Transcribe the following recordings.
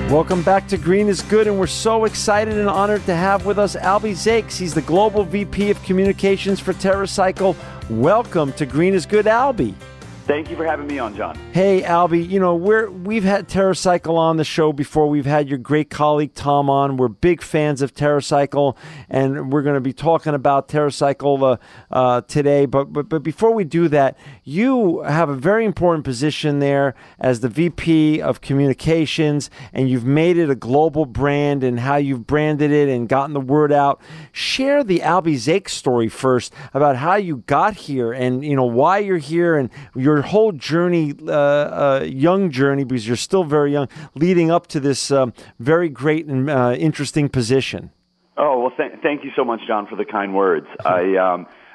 Welcome back to Green is Good, and we're so excited and honored to have with us Albe Zakes. He's the Global VP of Communications for TerraCycle. Welcome to Green is Good, Albe. Thank you for having me on, John. Hey, Albe, you know, we've had TerraCycle on the show before. We've had your great colleague Tom on. We're big fans of TerraCycle, and we're going to be talking about TerraCycle today. But before we do that, you have a very important position there as the VP of Communications, and you've made it a global brand and how you've branded it and gotten the word out. Share the Albe Zakes story first about how you got here and, you know, why you're here and your whole journey, young journey, because you're still very young, leading up to this very great and interesting position. Oh, well, thank you so much, John, for the kind words.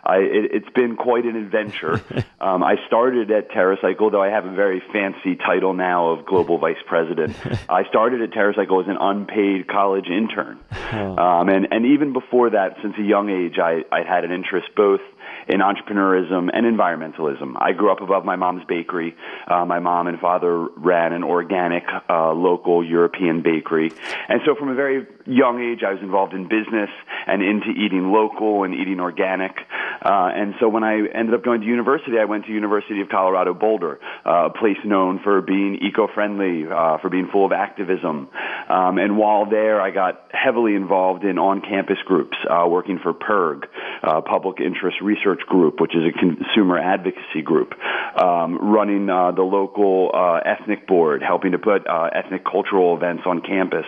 It's been quite an adventure. I started at TerraCycle, though I have a very fancy title now of Global Vice President. I started at TerraCycle as an unpaid college intern. And even before that, since a young age, I had an interest both in entrepreneurism and environmentalism. I grew up above my mom's bakery. My mom and father ran an organic, local European bakery. And so from a very young age, I was involved in business and into eating local and eating organic. And so when I ended up going to university, I went to University of Colorado Boulder, a place known for being eco-friendly, for being full of activism. And while there, I got heavily involved in on-campus groups, working for PIRG, Public Interest Research Group, which is a consumer advocacy group, running the local ethnic board, helping to put ethnic cultural events on campus,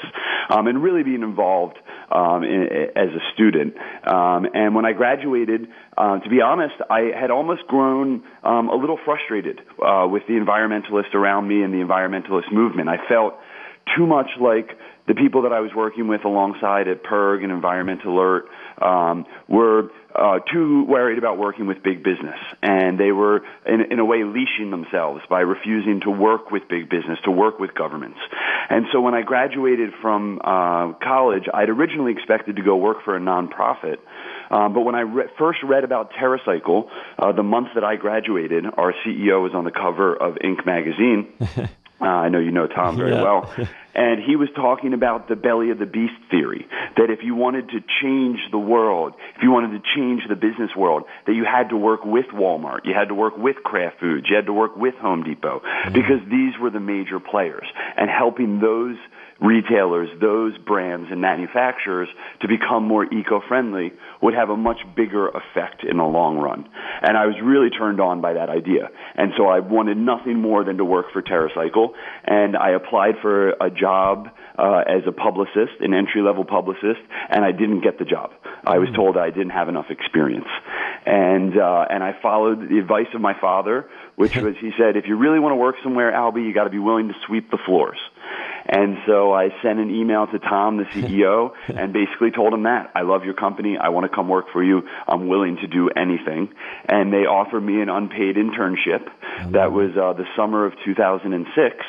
and really being involved as a student. And when I graduated, to be honest, I had almost grown a little frustrated with the environmentalists around me and the environmentalist movement. I felt too much like the people that I was working with alongside at PIRG and Environment Alert were too worried about working with big business. And they were, in a way, leashing themselves by refusing to work with big business, to work with governments. And so when I graduated from college, I'd originally expected to go work for a nonprofit. But when I first read about TerraCycle, the month that I graduated, our CEO was on the cover of Inc. magazine. I know you know Tom very well. And he was talking about the belly of the beast theory, that if you wanted to change the world, if you wanted to change the business world, that you had to work with Walmart, you had to work with Kraft Foods, you had to work with Home Depot, because these were the major players. And helping those retailers, those brands and manufacturers to become more eco-friendly would have a much bigger effect in the long run. And I was really turned on by that idea. And so I wanted nothing more than to work for TerraCycle, and I applied for a job as a publicist, an entry-level publicist, and I didn't get the job. I was told I didn't have enough experience. And I followed the advice of my father, which was, he said, if you really want to work somewhere, Albe, you got to be willing to sweep the floors. And so I sent an email to Tom, the CEO, and basically told him that. I love your company. I want to come work for you. I'm willing to do anything. And they offered me an unpaid internship. That was the summer of 2006.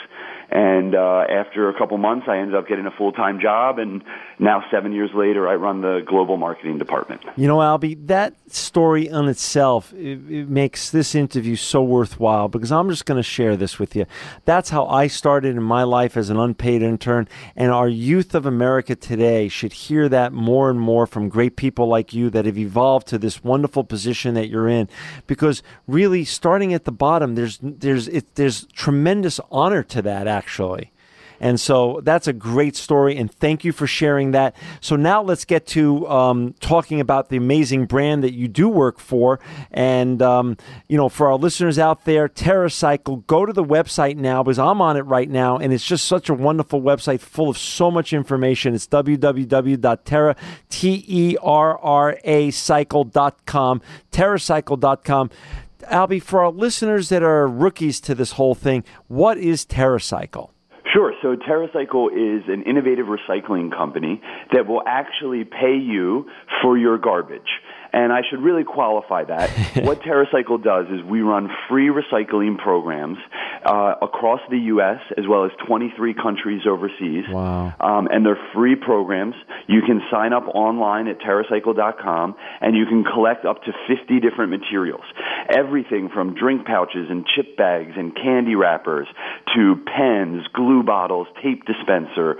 And after a couple months, I ended up getting a full-time job, and now 7 years later, I run the global marketing department. You know, Albe, that story in itself, it makes this interview so worthwhile, because I'm just going to share this with you. That's how I started in my life as an unpaid intern, and our youth of America today should hear that more and more from great people like you that have evolved to this wonderful position that you're in, because really starting at the bottom, there's tremendous honor to that, actually. And so that's a great story, and thank you for sharing that. So now let's get to talking about the amazing brand that you do work for. And, you know, for our listeners out there, TerraCycle, go to the website now, because I'm on it right now, and it's just such a wonderful website full of so much information. It's www.terracycle.com, TerraCycle.com. Albe, for our listeners that are rookies to this whole thing, what is TerraCycle? Sure. So TerraCycle is an innovative recycling company that will actually pay you for your garbage. And I should really qualify that. What TerraCycle does is we run free recycling programs across the U.S. as well as 23 countries overseas. Wow. And they're free programs. You can sign up online at TerraCycle.com, and you can collect up to 50 different materials. Everything from drink pouches and chip bags and candy wrappers to pens, glue bottles, tape dispenser,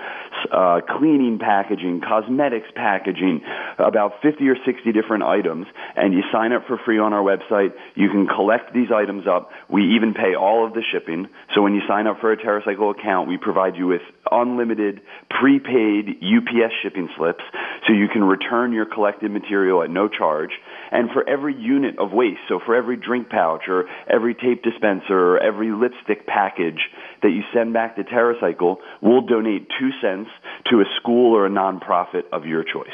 cleaning packaging, cosmetics packaging, about 50 or 60 different items. And you sign up for free on our website. You can collect these items up. We even pay all of the shipping. So when you sign up for a TerraCycle account, we provide you with unlimited prepaid UPS shipping slips so you can return your collected material at no charge. And for every unit of waste, so for every drink pouch or every tape dispenser or every lipstick package that you send back to TerraCycle, we'll donate 2 cents to a school or a nonprofit of your choice.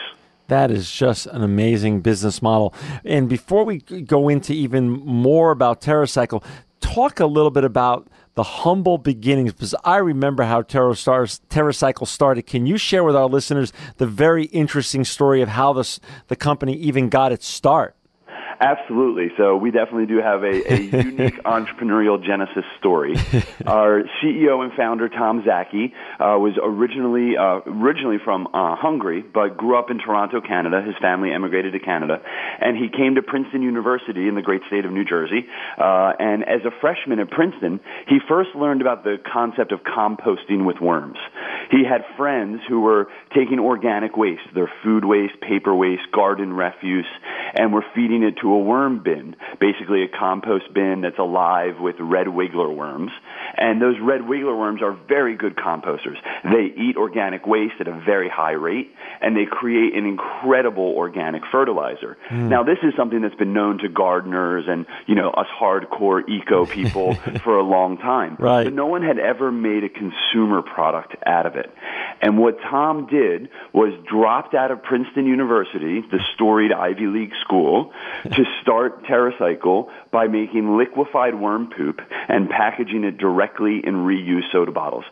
That is just an amazing business model. And before we go into even more about TerraCycle, talk a little bit about the humble beginnings, because I remember how TerraCycle started. Can you share with our listeners the very interesting story of how the company even got its start? Absolutely. So we definitely do have a unique entrepreneurial genesis story. Our CEO and founder, Tom Zakes, was originally from Hungary, but grew up in Toronto, Canada. His family emigrated to Canada, and he came to Princeton University in the great state of New Jersey. And as a freshman at Princeton, he first learned about the concept of composting with worms. He had friends who were taking organic waste, their food waste, paper waste, garden refuse, and were feeding it to a worm bin, basically a compost bin that's alive with red wiggler worms. And those red wiggler worms are very good composters. They eat organic waste at a very high rate, and they create an incredible organic fertilizer. Now, this is something that's been known to gardeners and, us hardcore eco people for a long time. Right. But no one had ever made a consumer product out of it. And what Tom did was dropped out of Princeton University, the storied Ivy League school, to start TerraCycle by making liquefied worm poop and packaging it directly in reused soda bottles.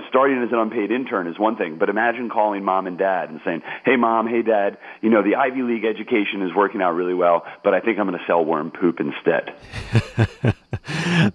Starting as an unpaid intern is one thing, but imagine calling mom and dad and saying, "Hey mom, hey dad, the Ivy League education is working out really well, but I think I'm going to sell worm poop instead."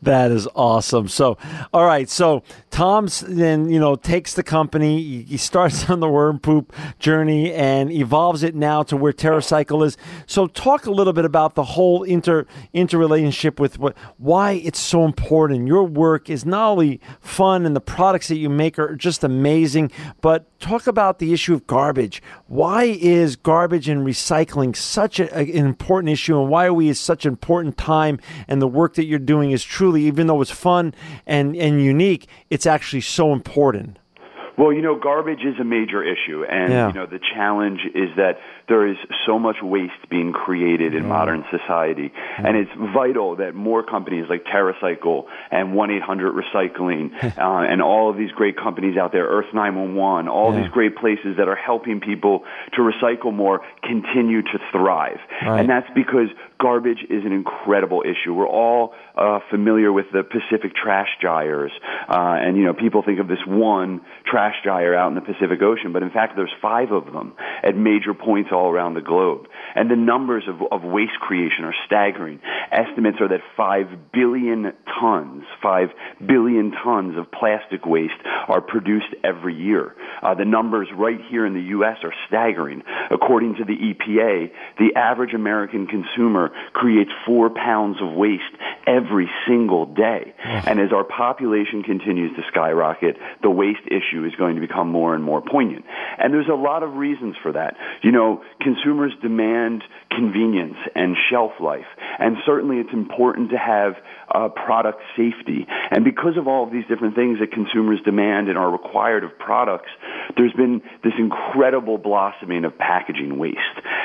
That is awesome. So, all right. So Tom's then, takes the company, he starts on the worm poop journey and evolves it now to where TerraCycle is. So talk a little bit about the whole interrelationship with why it's so important. Your work is not only fun and the products that you make are just amazing, but talk about the issue of garbage. Why is garbage and recycling such an important issue, and why are we at such an important time, and the work that you're doing is truly, even though it's fun and unique, it's actually so important? Well, garbage is a major issue, and, the challenge is that there is so much waste being created in modern society, and it's vital that more companies like TerraCycle and 1-800-Recycling and all of these great companies out there, Earth 911, all these great places that are helping people to recycle more continue to thrive. Right. And that's because garbage is an incredible issue. We're all familiar with the Pacific trash gyres, and people think of this one trash gyre out in the Pacific Ocean, but in fact there's 5 of them at major points all around the globe. And the numbers of waste creation are staggering. Estimates are that 5 billion tons of plastic waste are produced every year. The numbers right here in the U.S. are staggering. According to the EPA, the average American consumer creates 4 pounds of waste every single day. And as our population continues to skyrocket, the waste issue is going to become more and more poignant. And there's a lot of reasons for that. Consumers demand convenience and shelf life. And certainly it's important to have product safety. And because of all of these different things that consumers demand and are required of products, there's been this incredible blossoming of packaging waste.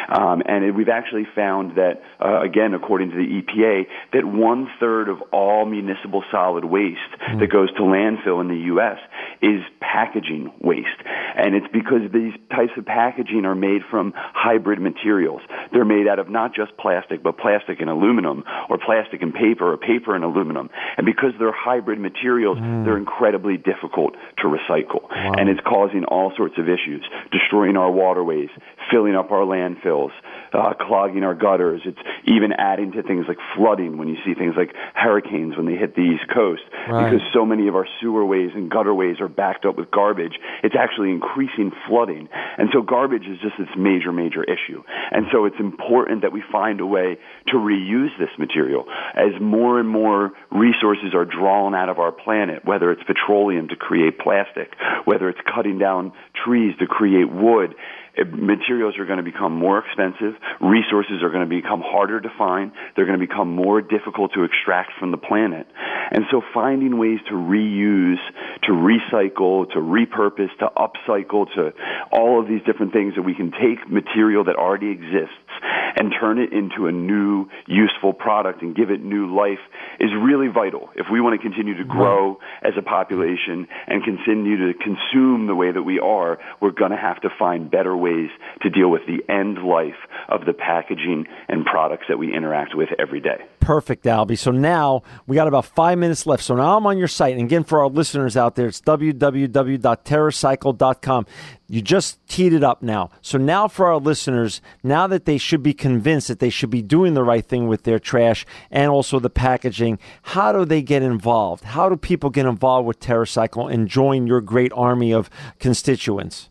And we've actually found that, again, according to the EPA, that 1/3 of all municipal solid waste that goes to landfill in the U.S. is packaging waste. And it's because these types of packaging are made from hybrid materials. They're made out of not just plastic, but plastic and aluminum, or plastic and paper, or paper and aluminum. And because they're hybrid materials, they're incredibly difficult to recycle. And it's causing all sorts of issues, destroying our waterways, filling up our landfills, clogging our gutters. It's even adding to things like flooding when you see things like hurricanes when they hit the East Coast. Right. Because so many of our sewerways and gutterways are backed up with garbage, it's actually increasing flooding. And so garbage is just this major, major issue. And so it's important that we find a way to reuse this material. As more and more resources are drawn out of our planet, whether it's petroleum to create plastic, whether it's cutting down trees to create wood, materials are going to become more expensive. Resources are going to become harder to find. They're going to become more difficult to extract from the planet. And so finding ways to reuse, to recycle, to repurpose, to upcycle, to all of these different things that we can take material that already exists and turn it into a new, useful product and give it new life is really vital. If we want to continue to grow as a population and continue to consume the way that we are, we're going to have to find better ways to deal with the end life of the packaging and products that we interact with every day. Perfect, Albe. So now we got about 5 minutes left. So now I'm on your site. And again, for our listeners out there, it's www.TerraCycle.com. You just teed it up now. So now for our listeners, now that they should be convinced that they should be doing the right thing with their trash and also the packaging, how do they get involved? How do people get involved with TerraCycle and join your great army of constituents?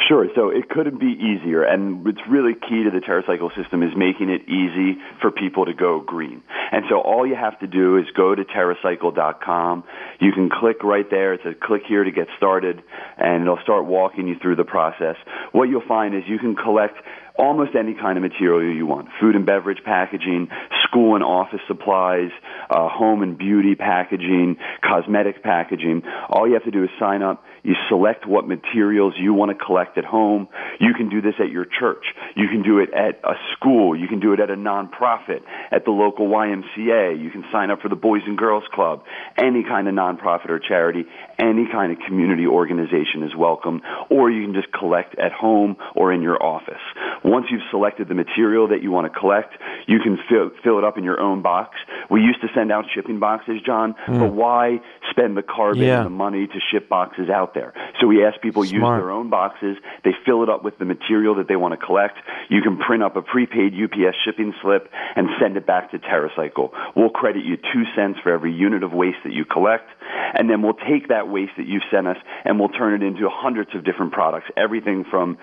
Sure. So it couldn't be easier, and what's really key to the TerraCycle system is making it easy for people to go green. And so all you have to do is go to TerraCycle.com. You can click right there. It says click here to get started, and it'll start walking you through the process. What you'll find is you can collect almost any kind of material you want: food and beverage packaging, school and office supplies, home and beauty packaging, cosmetic packaging. All you have to do is sign up. You select what materials you want to collect at home. You can do this at your church. You can do it at a school. You can do it at a nonprofit, at the local YMCA. You can sign up for the Boys and Girls Club. Any kind of nonprofit or charity, any kind of community organization is welcome. Or you can just collect at home or in your office. Once you've selected the material that you want to collect, you can fill it up in your own box. We used to send out shipping boxes, John, but why spend the carbon and the money to ship boxes out there? So we ask people use their own boxes. They fill it up with the material that they want to collect. You can print up a prepaid UPS shipping slip and send it back to TerraCycle. We'll credit you 2 cents for every unit of waste that you collect, and then we'll take that waste that you've sent us and we'll turn it into hundreds of different products, everything from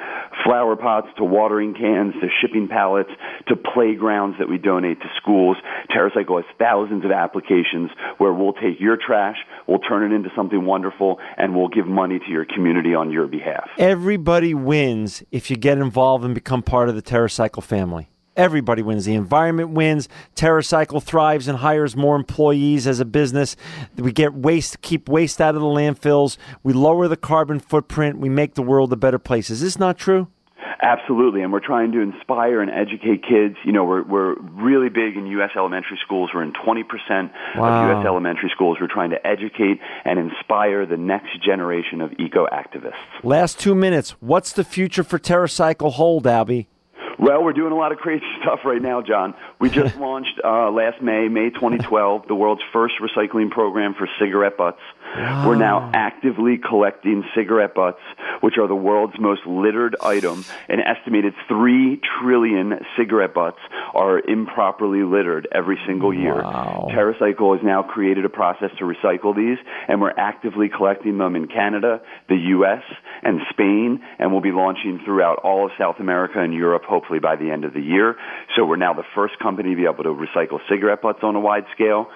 flower pots to watering cans to shipping pallets to playgrounds that we donate to schools. TerraCycle has thousands of applications where we'll take your trash, we'll turn it into something wonderful, and we'll give money to your community on your behalf. Everybody wins if you get involved and become part of the TerraCycle family. Everybody wins. The environment wins. TerraCycle thrives and hires more employees as a business. We get waste, keep waste out of the landfills. We lower the carbon footprint. We make the world a better place. Is this not true? Absolutely, and we're trying to inspire and educate kids. You know, we're really big in U.S. elementary schools. We're in 20% of U.S. elementary schools. We're trying to educate and inspire the next generation of eco-activists. Last 2 minutes. What's the future for TerraCycle hold, Albe? Well, we're doing a lot of crazy stuff right now, John. We just launched last May 2012, the world's first recycling program for cigarette butts. Wow. We're now actively collecting cigarette butts, which are the world's most littered item. An estimated 3 trillion cigarette butts are improperly littered every single year. Wow. TerraCycle has now created a process to recycle these, and we're actively collecting them in Canada, the U.S., and Spain, and we'll be launching throughout all of South America and Europe, hopefully by the end of the year. So we're now the first company to be able to recycle cigarette butts on a wide scale.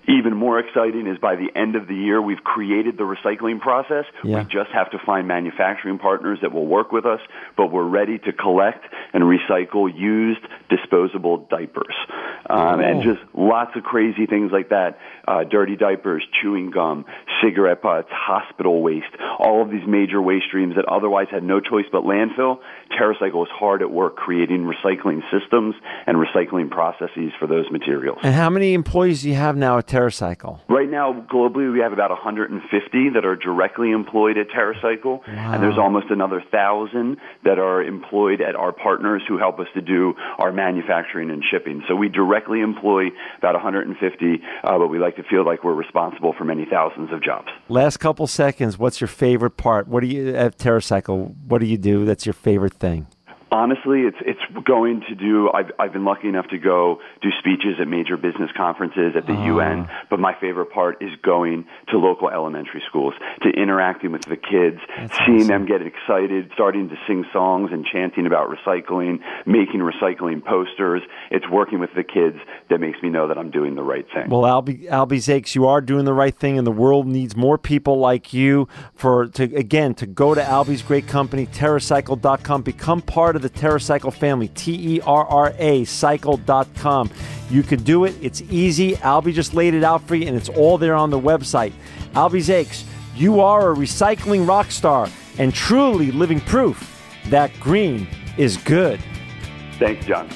Even more exciting is by the end of the year, we've created the recycling process. Yeah. We just have to find manufacturing partners that will work with us, but we're ready to collect and recycle used disposable diapers. And just lots of crazy things like that. Dirty diapers, chewing gum, cigarette butts, hospital waste, all of these major waste streams that otherwise had no choice but landfill. TerraCycle is hard at work creating recycling systems and recycling processes for those materials. And how many employees do you have now at TerraCycle? Right now, globally, we have about 150 that are directly employed at TerraCycle, and there's almost another 1,000 that are employed at our partners who help us to do our manufacturing and shipping. So we directly employ about 150, but we like to feel like we're responsible for many thousands of jobs. Last couple seconds, what's your favorite part? What do you at TerraCycle? What do you do that's your favorite thing? Honestly, it's going to do. I've been lucky enough to go do speeches at major business conferences at the UN, but my favorite part is going to local elementary schools, to interacting with the kids, seeing them get excited, starting to sing songs and chanting about recycling, making recycling posters. It's working with the kids that makes me know that I'm doing the right thing. Well, Albe Zakes, you are doing the right thing, and the world needs more people like you to go to Albe's great company, TerraCycle.com, become part of the TerraCycle family, TERRA cycle.com. You can do it. It's easy. Albe just laid it out for you, and it's all there on the website. Albe Zakes, you are a recycling rock star and truly living proof that green is good. Thanks, John.